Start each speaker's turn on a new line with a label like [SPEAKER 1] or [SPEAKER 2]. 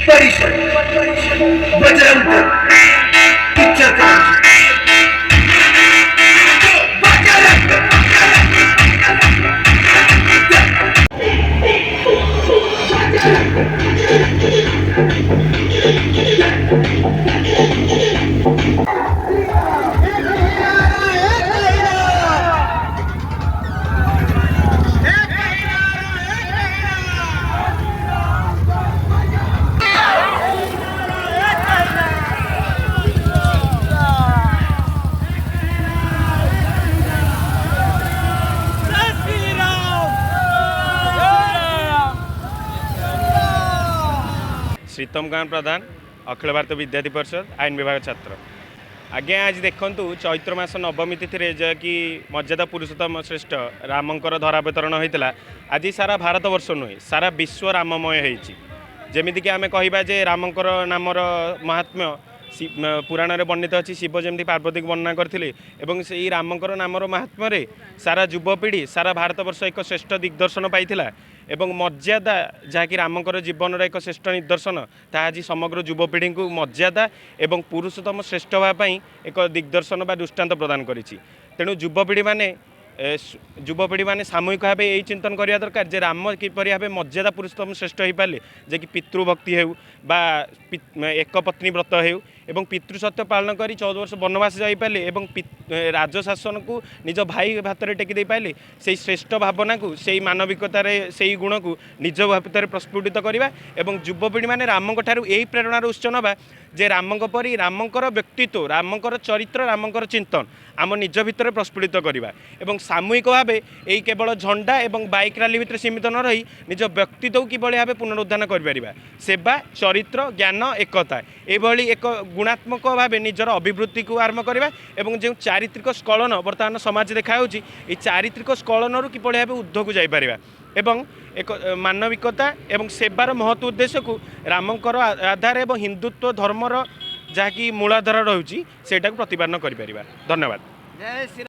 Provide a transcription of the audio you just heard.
[SPEAKER 1] परिषद बजरंग दल इच्छाकांक्षी बजरंग
[SPEAKER 2] श्रीतमकांत प्रधान अखिल भारत विद्यार्थी परिषद आईन विभाग छात्र। आज्ञा आज देखु चैत्र मास नवमी तिथि जहाँकि मर्यादा पुरुषोत्तम श्रेष्ठ रामंकर धरावतरण होता। आज सारा भारत वर्ष नुहे सारा विश्व राममय होती। जमीक आम कह रामंकर नामर महात्म्य पुराण में वर्णित अच्छी शिव जमी पार्वती को वर्णना करते से रामंकर नामर महात्म्य सारा युवपीढ़ी सारा भारत वर्ष एक श्रेष्ठ दिग्दर्शन पाई एवं मर्यादा जहाँकि रामंकर जीवन एक श्रेष्ठ निदर्शन ता आज समग्र युवपीढ़ी को मर्यादा एवं पुरुषोत्तम श्रेष्ठ होगापी एक दिग्दर्शन बा दृष्टांत प्रदान करिछि। तेणु युवपीढ़ी मैंने सामूहिक भाव यही चिंतन करने दरकार जे राम किपर भाव मर्यादा पुरुषोत्तम श्रेष्ठ हो पारे जे कि पितृभक्ति हो बा एक पत्नी व्रत हो एवं पितृसत्य पालन कर 14 वर्ष वनवास जापारे एवं राजशासन को निज भाई हाथ में टेकी पारे से श्रेष्ठ भावना को से मानविकतार से गुण को निज भितर प्रस्फुटित करवा एवं युवपीढ़ी मैंने रामक ठारू यही प्रेरणार उत्स ना जे रामक परी रामकर व्यक्तित्व रामकर चरित्र रामकर चिंतन आम निज भितर प्रस्फुटित करवा एवं सामूहिक भाव यही केवल झंडा एवं बाइक रैली भितर सीमित न रही निज व्यक्तित्व किभली भाव पुनरुद्धान कर सेवा चरित्र ज्ञान एकता एभली एक गुणात्मक भाव निजर अभिवृद्धि को आरंभ करवा एवं जो चारित्रिक स्खलन बर्तमान समाज देखा चारित्रिक स्खलन किभली भाव ऊर्ध्व को जापर एवं एक मानविकता एवं सेवार महत्व उद्देश्य को रामंकर आधार एवं हिंदुत्व धर्मर जहाँकि मूलाधार रही से प्रतिपादन कर। धन्यवाद।